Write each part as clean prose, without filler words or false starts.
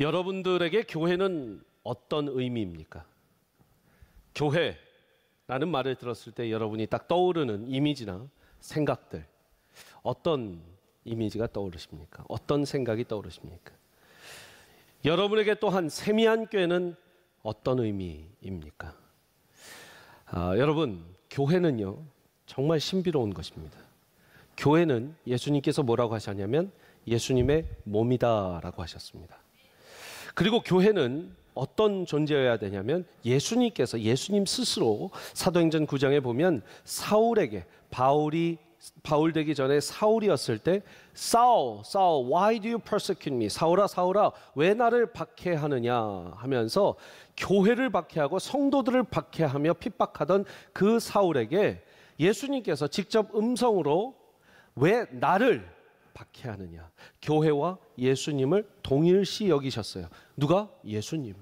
여러분들에게 교회는 어떤 의미입니까? 교회라는 말을 들었을 때 여러분이 딱 떠오르는 이미지나 생각들, 어떤 이미지가 떠오르십니까? 어떤 생각이 떠오르십니까? 여러분에게 또한 세미한 교회는 어떤 의미입니까? 여러분, 교회는요 정말 신비로운 것입니다. 교회는 예수님께서 뭐라고 하셨냐면 예수님의 몸이다라고 하셨습니다. 그리고 교회는 어떤 존재여야 되냐면 예수님 스스로 사도행전 9장에 보면 사울에게 바울 되기 전에 사울이었을 때 사울, why do you persecute me? 사울아, 왜 나를 박해하느냐 하면서 교회를 박해하고 성도들을 박해하며 핍박하던 그 사울에게 예수님께서 직접 음성으로 왜 나를 박해하느냐, 교회와 예수님을 동일시 여기셨어요. 누가? 예수님이.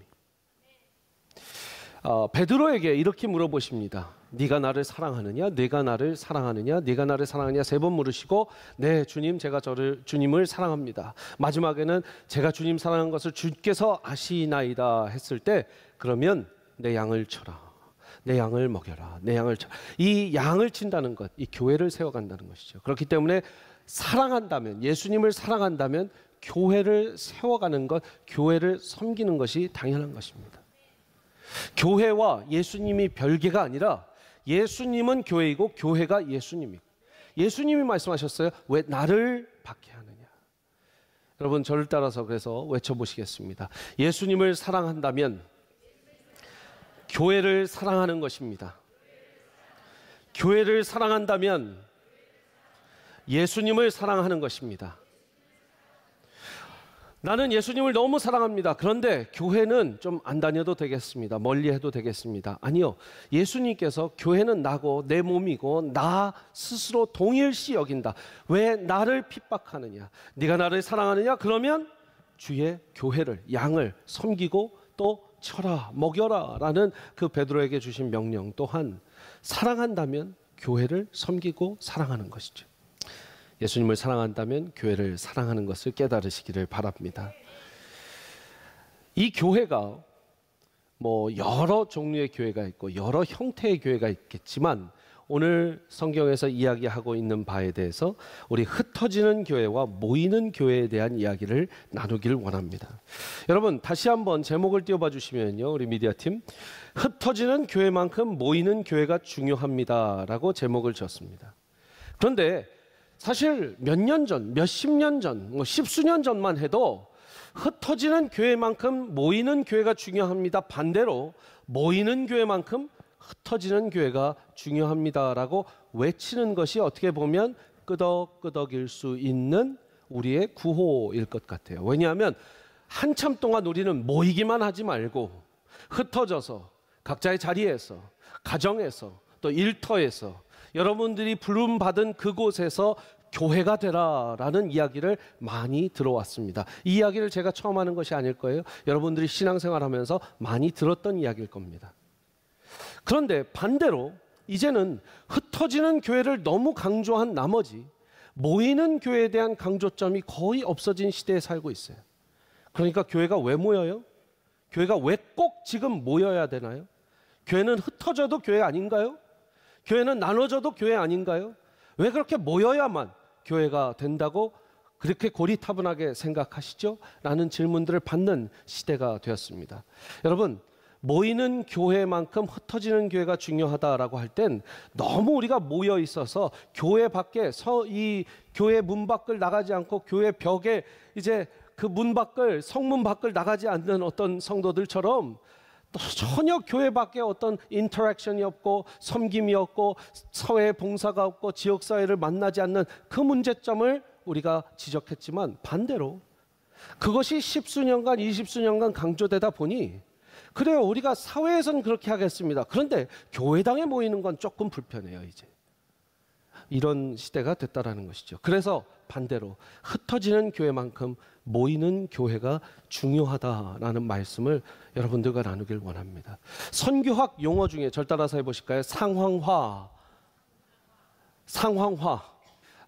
베드로에게 이렇게 물어보십니다. 네가 나를 사랑하느냐? 네가 나를 사랑하느냐? 네가 나를 사랑하느냐? 3번 물으시고 네 주님, 제가 주님을 사랑합니다. 마지막에는 제가 주님 사랑한 것을 주께서 아시나이다 했을 때 그러면 내 양을 쳐라, 내 양을 먹여라, 내 양을 쳐. 이 양을 친다는 것, 이 교회를 세워간다는 것이죠. 그렇기 때문에 사랑한다면, 예수님을 사랑한다면 교회를 세워가는 것, 교회를 섬기는 것이 당연한 것입니다. 교회와 예수님이 별개가 아니라 예수님은 교회이고 교회가 예수님이고, 예수님이 말씀하셨어요. 왜 나를 박해하느냐. 여러분, 저를 따라서 그래서 외쳐보시겠습니다. 예수님을 사랑한다면 교회를 사랑하는 것입니다. 교회를 사랑한다면 예수님을 사랑하는 것입니다. 나는 예수님을 너무 사랑합니다. 그런데 교회는 좀 안 다녀도 되겠습니다. 멀리 해도 되겠습니다. 아니요. 예수님께서 교회는 나고 내 몸이고 나 스스로 동일시 여긴다. 왜 나를 핍박하느냐? 네가 나를 사랑하느냐? 그러면 주의 교회를, 양을 섬기고 또 쳐라, 먹여라 라는 그 베드로에게 주신 명령 또한 사랑한다면 교회를 섬기고 사랑하는 것이죠. 예수님을 사랑한다면 교회를 사랑하는 것을 깨달으시기를 바랍니다. 이 교회가 뭐 여러 종류의 교회가 있고 여러 형태의 교회가 있겠지만 오늘 성경에서 이야기하고 있는 바에 대해서 우리 흩어지는 교회와 모이는 교회에 대한 이야기를 나누기를 원합니다. 여러분, 다시 한번 제목을 띄워봐 주시면요, 우리 미디어팀, 흩어지는 교회만큼 모이는 교회가 중요합니다 라고 제목을 지었습니다. 그런데 사실 몇 년 전, 몇십 년 전, 뭐 십수년 전만 해도 흩어지는 교회만큼 모이는 교회가 중요합니다, 반대로 모이는 교회만큼 흩어지는 교회가 중요합니다라고 외치는 것이 어떻게 보면 끄덕끄덕일 수 있는 우리의 구호일 것 같아요. 왜냐하면 한참 동안 우리는 모이기만 하지 말고 흩어져서 각자의 자리에서, 가정에서, 또 일터에서 여러분들이 부름받은 그곳에서 교회가 되라라는 이야기를 많이 들어왔습니다. 이 이야기를 제가 처음 하는 것이 아닐 거예요. 여러분들이 신앙생활하면서 많이 들었던 이야기일 겁니다. 그런데 반대로 이제는 흩어지는 교회를 너무 강조한 나머지 모이는 교회에 대한 강조점이 거의 없어진 시대에 살고 있어요. 그러니까 교회가 왜 모여요? 교회가 왜 꼭 지금 모여야 되나요? 교회는 흩어져도 교회 아닌가요? 교회는 나눠져도 교회 아닌가요? 왜 그렇게 모여야만 교회가 된다고 그렇게 고리타분하게 생각하시죠? 라는 질문들을 받는 시대가 되었습니다. 여러분, 모이는 교회만큼 흩어지는 교회가 중요하다라고 할 땐 너무 우리가 모여 있어서 교회 밖에 이 교회 문 밖을 나가지 않고 교회 벽에 이제 그 문 밖을, 성문 밖을 나가지 않는 어떤 성도들처럼 전혀 교회 밖에 어떤 인터랙션이 없고 섬김이 없고 사회 봉사가 없고 지역사회를 만나지 않는 그 문제점을 우리가 지적했지만 반대로 그것이 십수년간, 20수년간 강조되다 보니 그래요, 우리가 사회에서는 그렇게 하겠습니다. 그런데 교회당에 모이는 건 조금 불편해요, 이제. 이런 시대가 됐다라는 것이죠. 그래서 반대로 흩어지는 교회만큼 모이는 교회가 중요하다라는 말씀을 여러분들과 나누길 원합니다. 선교학 용어 중에 절 따라서 해보실까요? 상황화.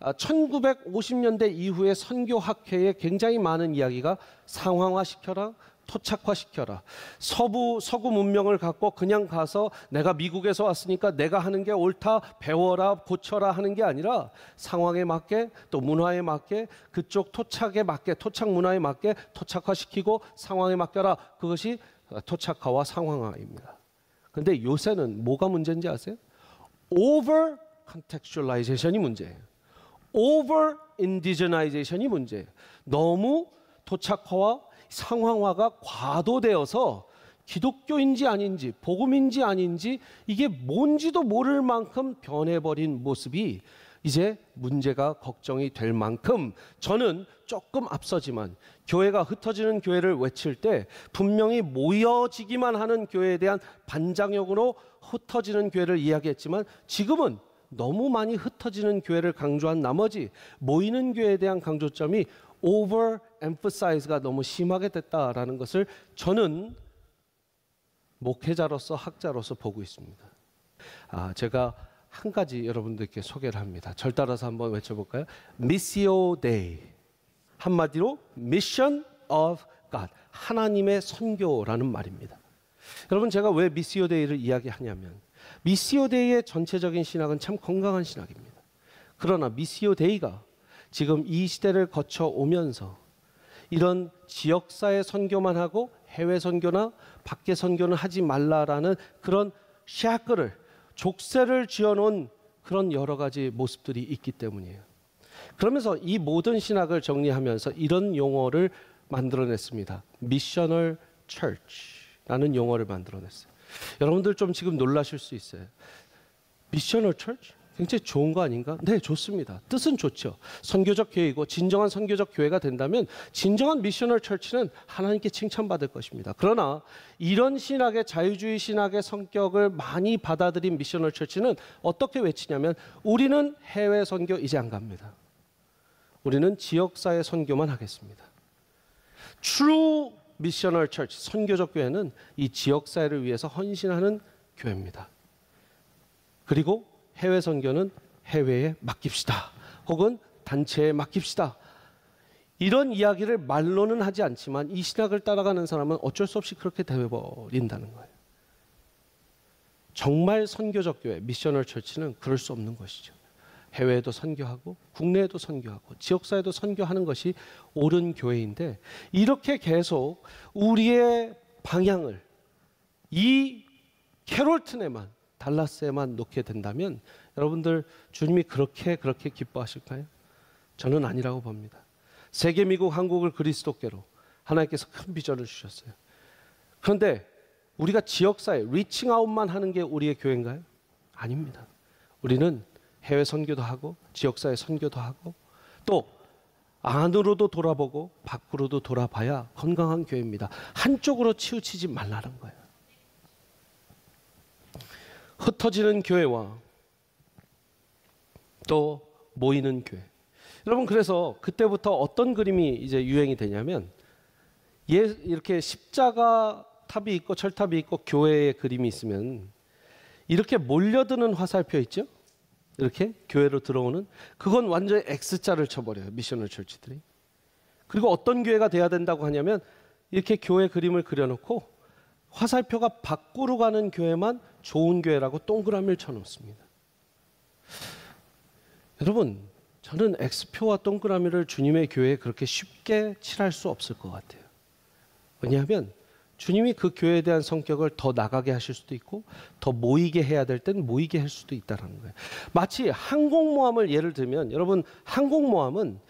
1950년대 이후에 선교학회에 굉장히 많은 이야기가 상황화시켜라, 토착화시켜라. 서구 문명을 갖고 그냥 가서 내가 미국에서 왔으니까 내가 하는 게 옳다, 배워라, 고쳐라 하는 게 아니라 상황에 맞게 또 문화에 맞게 그쪽 토착에 맞게 토착 문화에 맞게 토착화시키고 상황에 맡겨라. 그것이 토착화와 상황화입니다. 근데 요새는 뭐가 문제인지 아세요? over contextualization이 문제예요. over indigenization이 문제예요. 너무 토착화와 상황화가 과도되어서 기독교인지 아닌지 복음인지 아닌지 이게 뭔지도 모를 만큼 변해버린 모습이 이제 문제가 걱정이 될 만큼 저는 조금 앞서지만 교회가 흩어지는 교회를 외칠 때 분명히 모여지기만 하는 교회에 대한 반장역으로 흩어지는 교회를 이야기했지만 지금은 너무 많이 흩어지는 교회를 강조한 나머지 모이는 교회에 대한 강조점이 over emphasize가 너무 심하게 됐다라는 것을 저는 목회자로서 학자로서 보고 있습니다. 제가 한 가지 여러분들께 소개를 합니다. 절 따라서 한번 외쳐볼까요? Missio Dei. 한마디로 Mission of God. 하나님의 선교라는 말입니다. 여러분 제가 왜 Missio Dei를 이야기하냐면 Missio Dei의 전체적인 신학은 참 건강한 신학입니다. 그러나 Missio Dei가 지금 이 시대를 거쳐 오면서 이런 지역사회 선교만 하고 해외 선교나 밖에 선교는 하지 말라라는 그런 샤크를 족쇄를 지어놓은 그런 여러 가지 모습들이 있기 때문이에요. 그러면서 이 모든 신학을 정리하면서 이런 용어를 만들어냈습니다. Missional Church라는 용어를 만들어냈어요. 여러분들 좀 지금 놀라실 수 있어요. Missional Church? 굉장히 좋은 거 아닌가? 네, 좋습니다. 뜻은 좋죠. 선교적 교회이고 진정한 선교적 교회가 된다면 진정한 미셔널 처치는 하나님께 칭찬받을 것입니다. 그러나 이런 신학의 자유주의 신학의 성격을 많이 받아들인 미셔널 처치는 어떻게 외치냐면 우리는 해외 선교 이제 안 갑니다. 우리는 지역사회 선교만 하겠습니다. True Missional Church, 선교적 교회는 이 지역사회를 위해서 헌신하는 교회입니다. 그리고 해외 선교는 해외에 맡깁시다. 혹은 단체에 맡깁시다. 이런 이야기를 말로는 하지 않지만 이 신학을 따라가는 사람은 어쩔 수 없이 그렇게 되어버린다는 거예요. 정말 선교적 교회, 미셔널 처치는 그럴 수 없는 것이죠. 해외에도 선교하고 국내에도 선교하고 지역사회도 선교하는 것이 옳은 교회인데 이렇게 계속 우리의 방향을 이 캐롤튼에만 달라스에만 놓게 된다면 여러분들 주님이 그렇게 기뻐하실까요? 저는 아니라고 봅니다. 세계, 미국, 한국을 그리스도께로 하나님께서 큰 비전을 주셨어요. 그런데 우리가 지역사회 리칭아웃만 하는 게 우리의 교회인가요? 아닙니다. 우리는 해외 선교도 하고 지역사회 선교도 하고 또 안으로도 돌아보고 밖으로도 돌아봐야 건강한 교회입니다. 한쪽으로 치우치지 말라는 거예요. 흩어지는 교회와 또 모이는 교회. 여러분 그래서 그때부터 어떤 그림이 이제 유행이 되냐면 이렇게 십자가 탑이 있고 철탑이 있고 교회의 그림이 있으면 이렇게 몰려드는 화살표 있죠? 이렇게 교회로 들어오는 그건 완전히 X자를 쳐버려요. 미셔널 처치들이. 그리고 어떤 교회가 돼야 된다고 하냐면 이렇게 교회 그림을 그려놓고 화살표가 밖으로 가는 교회만 좋은 교회라고 동그라미를 쳐놓습니다. 여러분 저는 X표와 동그라미를 주님의 교회에 그렇게 쉽게 칠할 수 없을 것 같아요. 왜냐하면 주님이 그 교회에 대한 성격을 더 나가게 하실 수도 있고 더 모이게 해야 될 땐 모이게 할 수도 있다는 거예요. 마치 항공모함을 예를 들면 여러분 항공모함은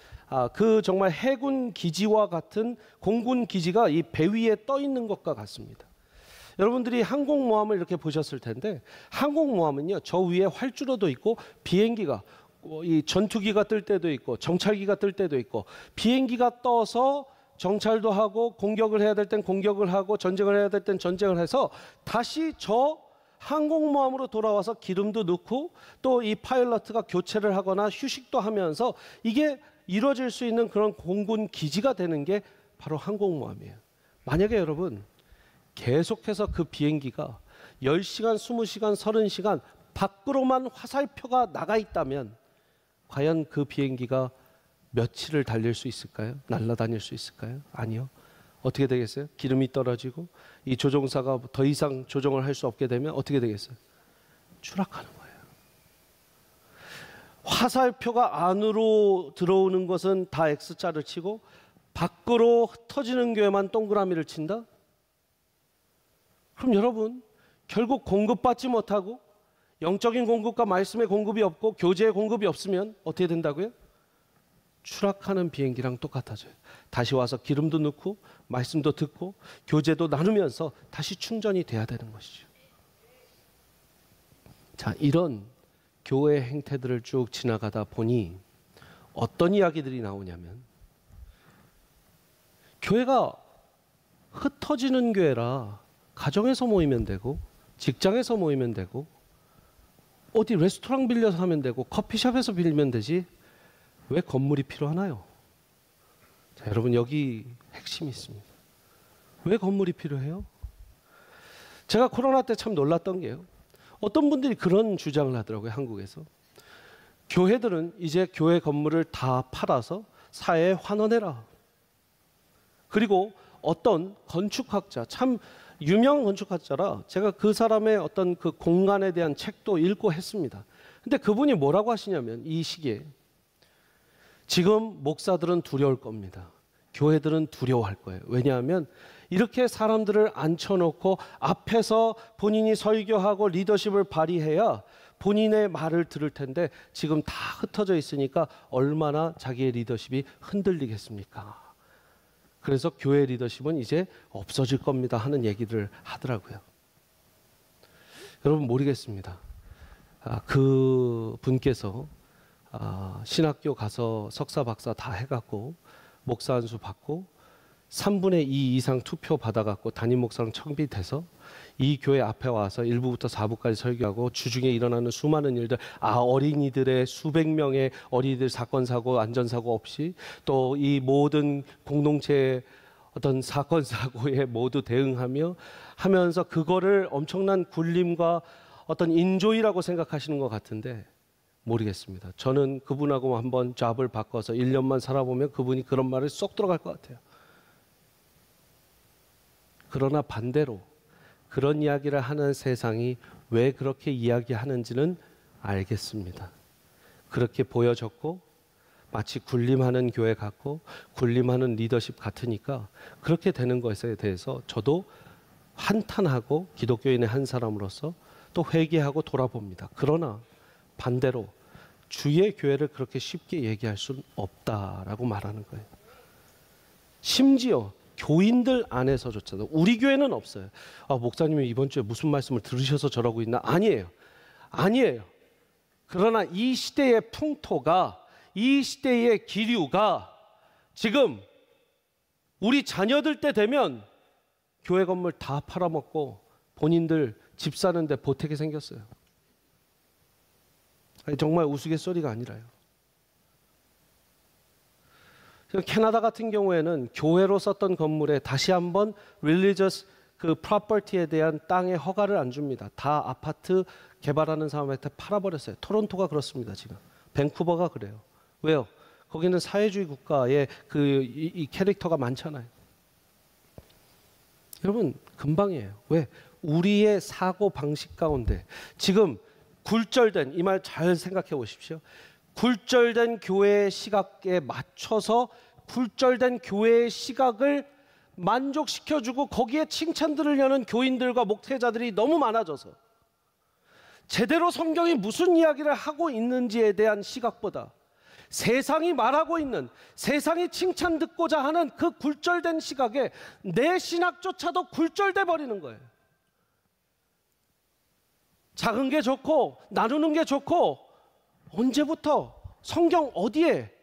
그 정말 해군 기지와 같은 공군 기지가 이 배 위에 떠 있는 것과 같습니다. 여러분들이 항공모함을 이렇게 보셨을 텐데 항공모함은요 저 위에 활주로도 있고 비행기가 이 전투기가 뜰 때도 있고 정찰기가 뜰 때도 있고 비행기가 떠서 정찰도 하고 공격을 해야 될 땐 공격을 하고 전쟁을 해야 될 땐 전쟁을 해서 다시 저 항공모함으로 돌아와서 기름도 넣고 또 이 파일럿가 교체를 하거나 휴식도 하면서 이게 이루어질 수 있는 그런 공군 기지가 되는 게 바로 항공모함이에요. 만약에 여러분 계속해서 그 비행기가 10시간, 20시간, 30시간 밖으로만 화살표가 나가 있다면 과연 그 비행기가 며칠을 달릴 수 있을까요? 날아다닐 수 있을까요? 아니요. 어떻게 되겠어요? 기름이 떨어지고 이 조종사가 더 이상 조종을 할 수 없게 되면 어떻게 되겠어요? 추락하는 거예요. 화살표가 안으로 들어오는 것은 다 X자를 치고 밖으로 흩어지는 교회만 동그라미를 친다? 그럼 여러분, 결국 공급받지 못하고 영적인 공급과 말씀의 공급이 없고 교제의 공급이 없으면 어떻게 된다고요? 추락하는 비행기랑 똑같아져요. 다시 와서 기름도 넣고 말씀도 듣고 교제도 나누면서 다시 충전이 돼야 되는 것이죠. 자, 이런 교회 행태들을 쭉 지나가다 보니 어떤 이야기들이 나오냐면, 교회가 흩어지는 교회라 가정에서 모이면 되고 직장에서 모이면 되고 어디 레스토랑 빌려서 하면 되고 커피숍에서 빌리면 되지 왜 건물이 필요하나요? 자, 여러분, 여기 핵심이 있습니다. 왜 건물이 필요해요? 제가 코로나 때 참 놀랐던 게요, 어떤 분들이 그런 주장을 하더라고요. 한국에서 교회들은 이제 교회 건물을 다 팔아서 사회에 환원해라. 그리고 어떤 건축학자, 참 유명 건축학자라 제가 그 사람의 어떤 그 공간에 대한 책도 읽고 했습니다. 근데 그분이 뭐라고 하시냐면, 이 시기에 지금 목사들은 두려울 겁니다. 교회들은 두려워할 거예요. 왜냐하면 이렇게 사람들을 앉혀놓고 앞에서 본인이 설교하고 리더십을 발휘해야 본인의 말을 들을 텐데 지금 다 흩어져 있으니까 얼마나 자기의 리더십이 흔들리겠습니까? 그래서 교회 리더십은 이제 없어질 겁니다 하는 얘기를 하더라고요. 여러분, 모르겠습니다. 그 분께서 신학교 가서 석사 박사 다 해갖고 목사 안수 받고 3분의 2 이상 투표 받아갖고 담임 목사랑 청비돼서 이 교회 앞에 와서 1부부터 4부까지 설교하고 주중에 일어나는 수많은 일들, 어린이들의 수백 명의 어린이들 사건 사고 안전사고 없이 또 이 모든 공동체의 어떤 사건 사고에 모두 대응하며 하면서 그거를 엄청난 굴림과 어떤 인조이라고 생각하시는 것 같은데 모르겠습니다. 저는 그분하고 한번 잡을 바꿔서 1년만 살아보면 그분이 그런 말을 쏙 들어갈 것 같아요. 그러나 반대로 그런 이야기를 하는 세상이 왜 그렇게 이야기하는지는 알겠습니다. 그렇게 보여졌고 마치 군림하는 교회 같고 군림하는 리더십 같으니까 그렇게 되는 것에 대해서 저도 한탄하고 기독교인의 한 사람으로서 또 회개하고 돌아봅니다. 그러나 반대로 주의 교회를 그렇게 쉽게 얘기할 수는 없다라고 말하는 거예요. 심지어 교인들 안에서조차도, 우리 교회는 없어요. 목사님이 이번 주에 무슨 말씀을 들으셔서 저러고 있나? 아니에요. 아니에요. 그러나 이 시대의 풍토가, 이 시대의 기류가 지금 우리 자녀들 때 되면 교회 건물 다 팔아먹고 본인들 집 사는데 보태게 생겼어요. 아니, 정말 우스갯소리가 아니라요. 캐나다 같은 경우에는 교회로 썼던 건물에 다시 한번 religious 그 property에 대한 땅의 허가를 안 줍니다. 다 아파트 개발하는 사람한테 팔아버렸어요. 토론토가 그렇습니다. 지금 밴쿠버가 그래요. 왜요? 거기는 사회주의 국가의 이 캐릭터가 많잖아요. 여러분, 금방이에요. 왜? 우리의 사고 방식 가운데 지금 굴절된, 이 말 잘 생각해 보십시오. 굴절된 교회의 시각에 맞춰서 굴절된 교회의 시각을 만족시켜주고 거기에 칭찬들을 여는 교인들과 목회자들이 너무 많아져서 제대로 성경이 무슨 이야기를 하고 있는지에 대한 시각보다 세상이 말하고 있는, 세상이 칭찬 듣고자 하는 그 굴절된 시각에 내 신학조차도 굴절돼 버리는 거예요. 작은 게 좋고 나누는 게 좋고, 언제부터 성경 어디에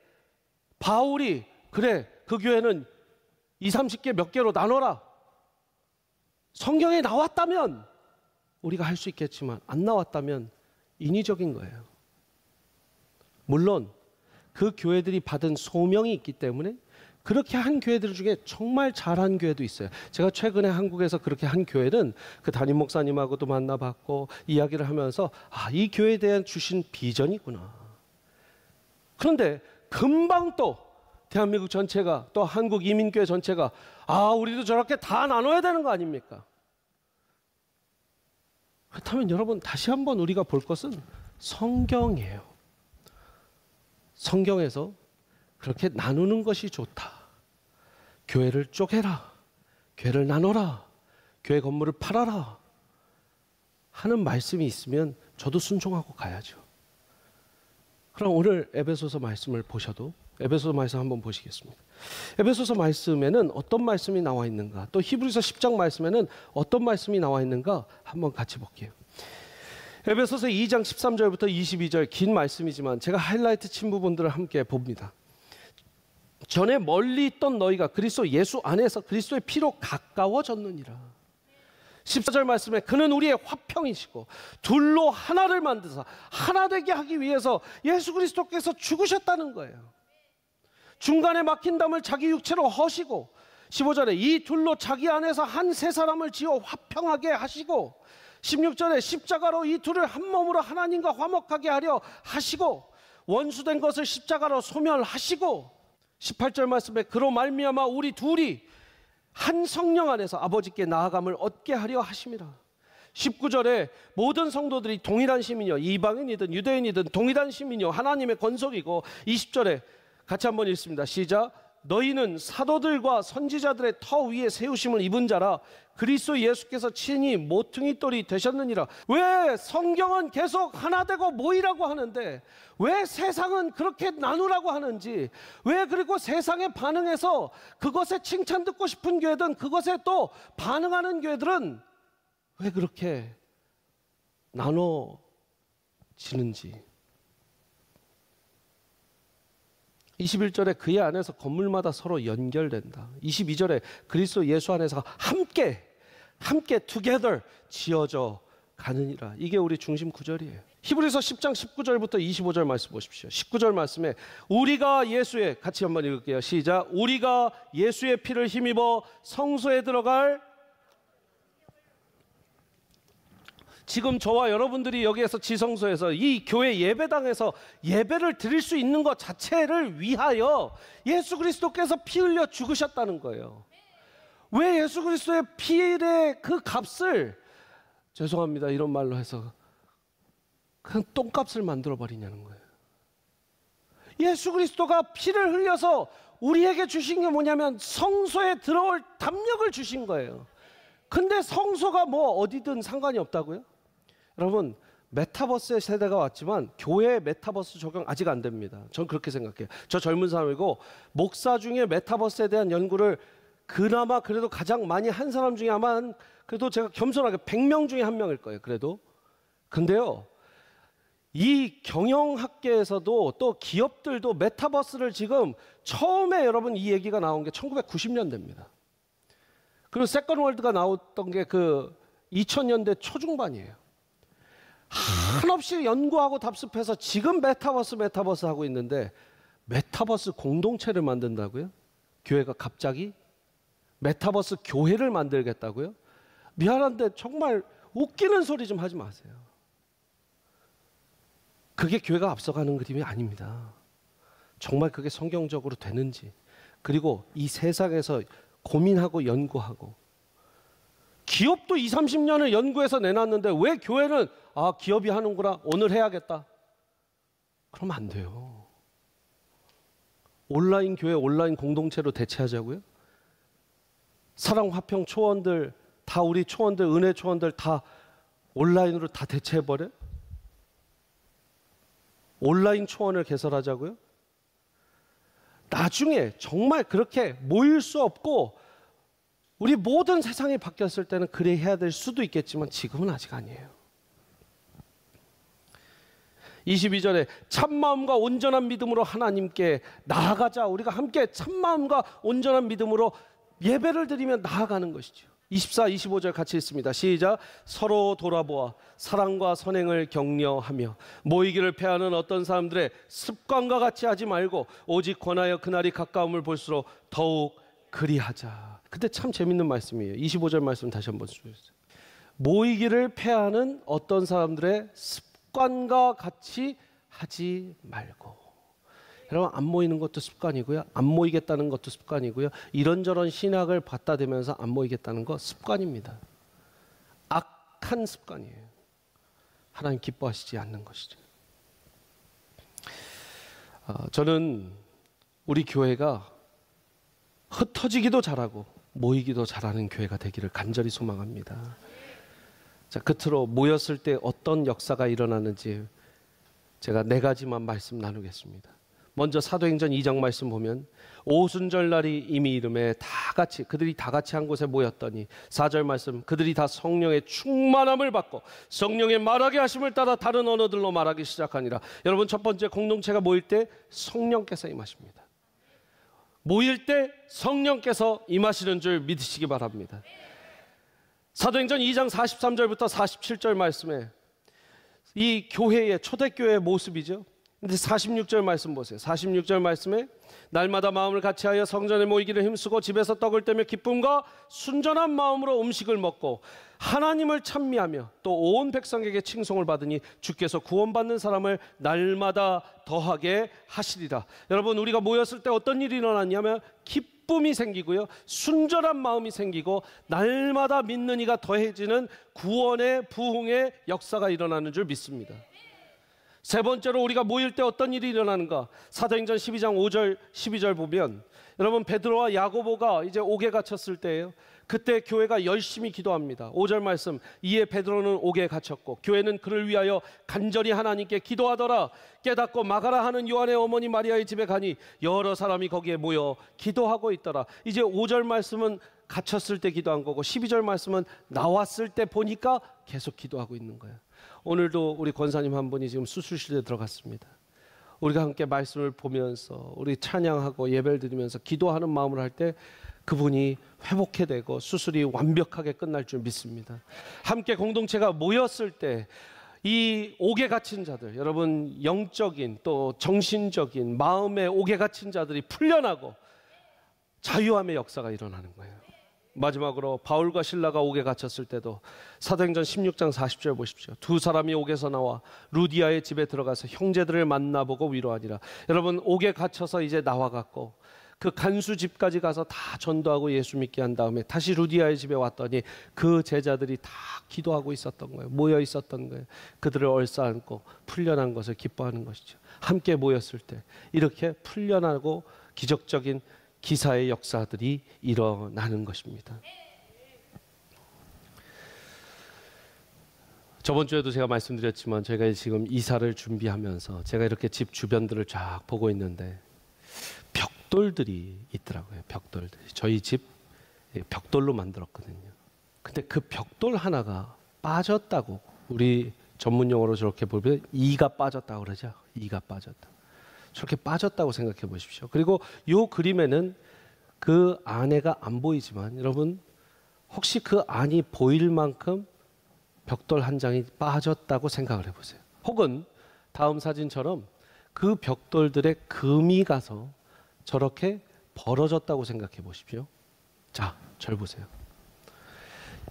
바울이 그래 그 교회는 20, 30개 몇 개로 나눠라, 성경에 나왔다면 우리가 할 수 있겠지만 안 나왔다면 인위적인 거예요. 물론 그 교회들이 받은 소명이 있기 때문에 그렇게 한 교회들 중에 정말 잘한 교회도 있어요. 제가 최근에 한국에서 그렇게 한 교회는 그 담임 목사님하고도 만나봤고 이야기를 하면서 이 교회에 대한 주신 비전이구나. 그런데 금방 또 대한민국 전체가, 또 한국 이민교회 전체가 우리도 저렇게 다 나눠야 되는 거 아닙니까? 그렇다면 여러분, 다시 한번 우리가 볼 것은 성경이에요. 성경에서 그렇게 나누는 것이 좋다. 교회를 쪼개라. 교회를 나눠라. 교회 건물을 팔아라. 하는 말씀이 있으면 저도 순종하고 가야죠. 그럼 오늘 에베소서 말씀을 보셔도, 에베소서 말씀 한번 보시겠습니다. 에베소서 말씀에는 어떤 말씀이 나와 있는가, 또 히브리서 10장 말씀에는 어떤 말씀이 나와 있는가 한번 같이 볼게요. 에베소서 2장 13절부터 22절 긴 말씀이지만 제가 하이라이트 친 부분들을 함께 봅니다. 전에 멀리 있던 너희가 그리스도 예수 안에서 그리스도의 피로 가까워졌느니라. 14절 말씀에 그는 우리의 화평이시고 둘로 하나를 만드사 하나 되게 하기 위해서 예수 그리스도께서 죽으셨다는 거예요. 중간에 막힌 담을 자기 육체로 허시고, 15절에 이 둘로 자기 안에서 한 세 사람을 지어 화평하게 하시고, 16절에 십자가로 이 둘을 한 몸으로 하나님과 화목하게 하려 하시고, 원수된 것을 십자가로 소멸하시고, 18절 말씀에 그로 말미암아 우리 둘이 한 성령 안에서 아버지께 나아감을 얻게 하려 하심이라. 19절에 모든 성도들이 동일한 시민이요 이방인이든 유대인이든 동일한 시민이요 하나님의 권속이고, 20절에 같이 한번 읽습니다. 시작. 너희는 사도들과 선지자들의 터 위에 세우심을 입은 자라 그리스도 예수께서 친히 모퉁이 돌이 되셨느니라. 왜 성경은 계속 하나 되고 모이라고 하는데 왜 세상은 그렇게 나누라고 하는지, 왜 그리고 세상에 반응해서 그것에 칭찬 듣고 싶은 교회든 그것에 또 반응하는 교회들은 왜 그렇게 나눠지는지. 21절에 그의 안에서 건물마다 서로 연결된다. 22절에 그리스도 예수 안에서 함께 together 지어져 가느니라. 이게 우리 중심 구절이에요. 히브리서 10장 19절부터 25절 말씀 보십시오. 19절 말씀에 우리가 예수의, 같이 한번 읽을게요. 시작. 우리가 예수의 피를 힘입어 성소에 들어갈, 지금 저와 여러분들이 여기에서 지성소에서 이 교회 예배당에서 예배를 드릴 수 있는 것 자체를 위하여 예수 그리스도께서 피 흘려 죽으셨다는 거예요. 왜 예수 그리스도의 피의 그 값을, 죄송합니다 이런 말로 해서, 그냥 똥값을 만들어 버리냐는 거예요. 예수 그리스도가 피를 흘려서 우리에게 주신 게 뭐냐면 성소에 들어올 담력을 주신 거예요. 근데 성소가 뭐 어디든 상관이 없다고요? 여러분, 메타버스의 세대가 왔지만 교회에 메타버스 적용 아직 안 됩니다. 전 그렇게 생각해요. 저 젊은 사람이고 목사 중에 메타버스에 대한 연구를 그나마 그래도 가장 많이 한 사람 중에 아마 그래도 제가 겸손하게 100명 중에 1명일 거예요. 그래도. 근데요, 이 경영학계에서도 또 기업들도 메타버스를 지금 처음에 여러분 이 얘기가 나온 게 1990년대입니다. 그리고 세컨월드가 나왔던 게 그 2000년대 초중반이에요. 한없이 연구하고 답습해서 지금 메타버스 하고 있는데, 메타버스 공동체를 만든다고요? 교회가 갑자기? 메타버스 교회를 만들겠다고요? 미안한데 정말 웃기는 소리 좀 하지 마세요. 그게 교회가 앞서가는 그림이 아닙니다. 정말 그게 성경적으로 되는지, 그리고 이 세상에서 고민하고 연구하고, 기업도 20, 30년을 연구해서 내놨는데 왜 교회는 기업이 하는구나 오늘 해야겠다 그러면 안 돼요. 온라인 교회, 온라인 공동체로 대체하자고요? 사랑 화평 초원들 다, 우리 초원들, 은혜 초원들 다 온라인으로 다 대체해버려? 온라인 초원을 개설하자고요? 나중에 정말 그렇게 모일 수 없고 우리 모든 세상이 바뀌었을 때는 그래 해야 될 수도 있겠지만 지금은 아직 아니에요. 22절에 참마음과 온전한 믿음으로 하나님께 나아가자. 우리가 함께 참마음과 온전한 믿음으로 예배를 드리며 나아가는 것이죠. 24, 25절 같이 읽습니다. 시작. 서로 돌아보아 사랑과 선행을 격려하며 모이기를 패하는 어떤 사람들의 습관과 같이 하지 말고 오직 권하여 그날이 가까움을 볼수록 더욱 그리하자. 근데 참 재밌는 말씀이에요. 25절 말씀 다시 한번 주세요. 모이기를 패하는 어떤 사람들의 습관과 같이 하지 말고. 여러분, 안 모이는 것도 습관이고요. 안 모이겠다는 것도 습관이고요. 이런저런 신학을 받다 대면서 안 모이겠다는 거 습관입니다. 악한 습관이에요. 하나님 기뻐하시지 않는 것이죠. 저는 우리 교회가 흩어지기도 잘하고 모이기도 잘하는 교회가 되기를 간절히 소망합니다. 자, 끝으로 모였을 때 어떤 역사가 일어나는지 제가 4가지만 말씀 나누겠습니다. 먼저 사도행전 2장 말씀 보면 오순절 날이 이미 이름에 그들이 다 같이 한 곳에 모였더니 4절 말씀, 그들이 다 성령의 충만함을 받고 성령의 말하게 하심을 따라 다른 언어들로 말하기 시작하니라. 여러분, 첫 번째, 공동체가 모일 때 성령께서 임하십니다. 모일 때 성령께서 임하시는 줄 믿으시기 바랍니다. 사도행전 2장 43절부터 47절 말씀에 이 교회의 초대교회의 모습이죠. 근데 46절 말씀 보세요. 46절 말씀에 날마다 마음을 같이하여 성전에 모이기를 힘쓰고 집에서 떡을 떼며 기쁨과 순전한 마음으로 음식을 먹고 하나님을 찬미하며 또 온 백성에게 칭송을 받으니 주께서 구원받는 사람을 날마다 더하게 하시리라. 여러분, 우리가 모였을 때 어떤 일이 일어났냐면 기쁨이 생기고요, 순전한 마음이 생기고 날마다 믿는 이가 더해지는 구원의 부흥의 역사가 일어나는 줄 믿습니다. 세 번째로 우리가 모일 때 어떤 일이 일어나는가? 사도행전 12장 5절 12절 보면 여러분, 베드로와 야고보가 이제 옥에 갇혔을 때예요. 그때 교회가 열심히 기도합니다. 5절 말씀, 이에 베드로는 옥에 갇혔고 교회는 그를 위하여 간절히 하나님께 기도하더라. 깨닫고 마가라 하는 요한의 어머니 마리아의 집에 가니 여러 사람이 거기에 모여 기도하고 있더라. 이제 5절 말씀은 갇혔을 때 기도한 거고 12절 말씀은 나왔을 때 보니까 계속 기도하고 있는 거예요. 오늘도 우리 권사님 한 분이 지금 수술실에 들어갔습니다. 우리가 함께 말씀을 보면서 우리 찬양하고 예배를 드리면서 기도하는 마음으로 할 때 그분이 회복해 되고 수술이 완벽하게 끝날 줄 믿습니다. 함께 공동체가 모였을 때 이 옥에 갇힌 자들, 여러분, 영적인 또 정신적인 마음의 옥에 갇힌 자들이 풀려나고 자유함의 역사가 일어나는 거예요. 마지막으로 바울과 실라가 옥에 갇혔을 때도 사도행전 16장 40절 보십시오. 두 사람이 옥에서 나와 루디아의 집에 들어가서 형제들을 만나보고 위로하니라. 여러분, 옥에 갇혀서 이제 나와갖고 그 간수 집까지 가서 다 전도하고 예수 믿게 한 다음에 다시 루디아의 집에 왔더니 그 제자들이 다 기도하고 있었던 거예요. 모여 있었던 거예요. 그들을 얼싸안고 풀려난 것을 기뻐하는 것이죠. 함께 모였을 때 이렇게 풀려나고 기적적인 기사의 역사들이 일어나는 것입니다. 저번 주에도 제가 말씀드렸지만 저희가 지금 이사를 준비하면서 제가 이렇게 집 주변들을 쫙 보고 있는데 벽돌들이 있더라고요. 벽돌들이. 저희 집 벽돌로 만들었거든요. 근데 그 벽돌 하나가 빠졌다고, 우리 전문 용어로 저렇게 보면 이가 빠졌다고 그러죠. 이가 빠졌다. 저렇게 빠졌다고 생각해 보십시오. 그리고 이 그림에는 그 안에가 안 보이지만 여러분, 혹시 그 안이 보일 만큼 벽돌 한 장이 빠졌다고 생각을 해보세요. 혹은 다음 사진처럼 그 벽돌들의 금이 가서 저렇게 벌어졌다고 생각해 보십시오. 자, 절 보세요.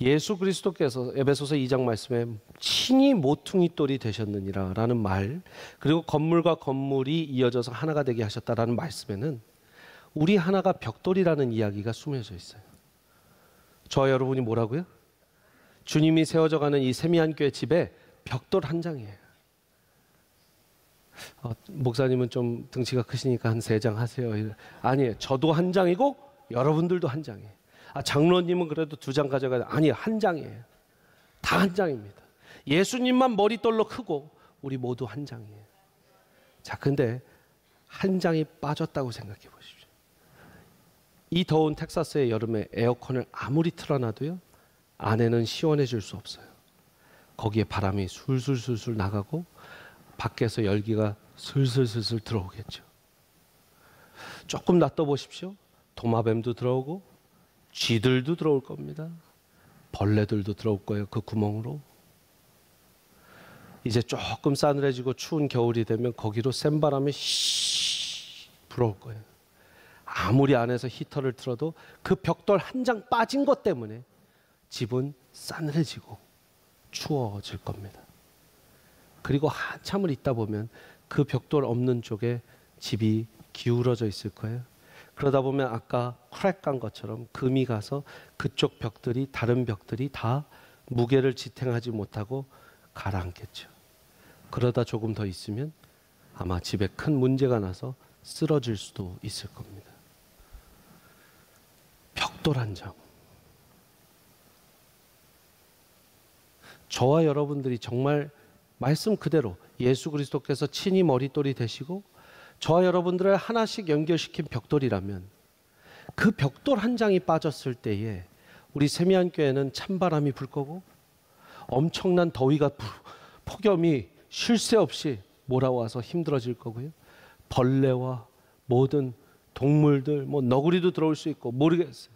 예수 그리스도께서 에베소서 2장 말씀에 친히 모퉁이 돌이 되셨느니라 라는 말, 그리고 건물과 건물이 이어져서 하나가 되게 하셨다라는 말씀에는 우리 하나가 벽돌이라는 이야기가 숨겨져 있어요. 저와 여러분이 뭐라고요? 주님이 세워져 가는 이 세미한 교회 집에 벽돌 한 장이에요. 목사님은 좀 등치가 크시니까 한 3장 하세요. 아니에요. 저도 한 장이고 여러분들도 한 장이에요. 장로님은 그래도 2장 가져가야 돼. 아니에요. 한 장이에요. 다 한 장입니다. 예수님만 머릿돌로 크고 우리 모두 한 장이에요. 자, 근데 한 장이 빠졌다고 생각해 보십시오. 이 더운 텍사스의 여름에 에어컨을 아무리 틀어놔도요, 안에는 시원해질 수 없어요. 거기에 바람이 술술술술 나가고 밖에서 열기가 슬슬슬슬 들어오겠죠. 조금 놔둬 보십시오. 도마뱀도 들어오고 쥐들도 들어올 겁니다. 벌레들도 들어올 거예요. 그 구멍으로. 이제 조금 싸늘해지고 추운 겨울이 되면 거기로 센 바람이 씩 불어올 거예요. 아무리 안에서 히터를 틀어도 그 벽돌 한 장 빠진 것 때문에 집은 싸늘해지고 추워질 겁니다. 그리고 한참을 있다 보면 그 벽돌 없는 쪽에 집이 기울어져 있을 거예요. 그러다 보면 아까 크랙 간 것처럼 금이 가서 그쪽 벽들이, 다른 벽들이 다 무게를 지탱하지 못하고 가라앉겠죠. 그러다 조금 더 있으면 아마 집에 큰 문제가 나서 쓰러질 수도 있을 겁니다. 벽돌 한 장. 저와 여러분들이 정말 말씀 그대로 예수 그리스도께서 친히 머릿돌이 되시고 저와 여러분들을 하나씩 연결시킨 벽돌이라면 그 벽돌 한 장이 빠졌을 때에 우리 세미한교회는 찬바람이 불 거고 엄청난 더위가 폭염이 쉴 새 없이 몰아와서 힘들어질 거고요. 벌레와 모든 동물들, 뭐 너구리도 들어올 수 있고 모르겠어요.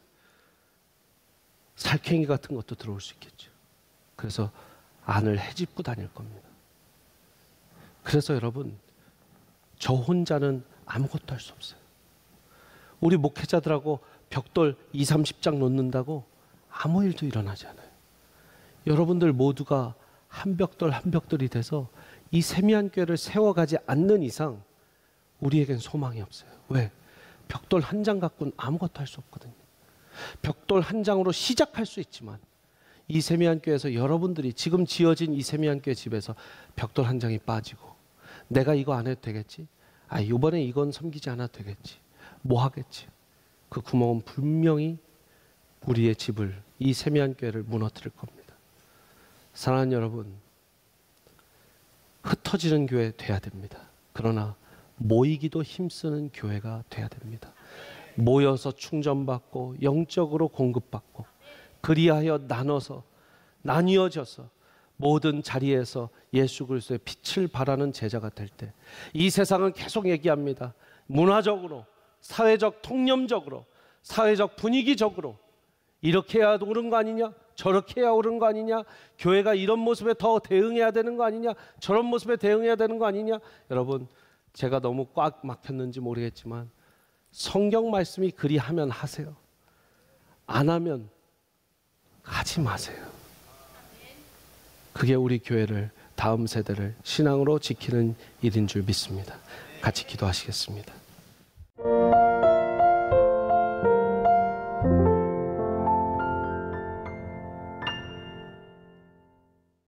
살쾡이 같은 것도 들어올 수 있겠죠. 그래서 안을 헤집고 다닐 겁니다. 그래서 여러분, 저 혼자는 아무것도 할 수 없어요. 우리 목회자들하고 벽돌 20, 30장 놓는다고 아무 일도 일어나지 않아요. 여러분들 모두가 한 벽돌 한 벽돌이 돼서 이 세미한 교회를 세워가지 않는 이상 우리에겐 소망이 없어요. 왜? 벽돌 한 장 갖고는 아무것도 할 수 없거든요. 벽돌 한 장으로 시작할 수 있지만 이 세미한 교회에서 여러분들이 지금 지어진 이 세미한 교회 집에서 벽돌 한 장이 빠지고 내가 이거 안 해도 되겠지? 아, 이번에 이건 섬기지 않아도 되겠지? 뭐 하겠지? 그 구멍은 분명히 우리의 집을, 이 세미한 교회를 무너뜨릴 겁니다. 사랑하는 여러분, 흩어지는 교회 돼야 됩니다. 그러나 모이기도 힘쓰는 교회가 돼야 됩니다. 모여서 충전받고 영적으로 공급받고 그리하여 나눠서 나뉘어져서 모든 자리에서 예수 그리스도의 빛을 발하는 제자가 될 때 이 세상은 계속 얘기합니다. 문화적으로, 사회적 통념적으로, 사회적 분위기적으로 이렇게 해야 옳은 거 아니냐? 저렇게 해야 옳은 거 아니냐? 교회가 이런 모습에 더 대응해야 되는 거 아니냐? 저런 모습에 대응해야 되는 거 아니냐? 여러분, 제가 너무 꽉 막혔는지 모르겠지만 성경 말씀이 그리하면 하세요. 안 하면 하지 마세요. 그게 우리 교회를, 다음 세대를 신앙으로 지키는 일인 줄 믿습니다. 같이 기도하시겠습니다.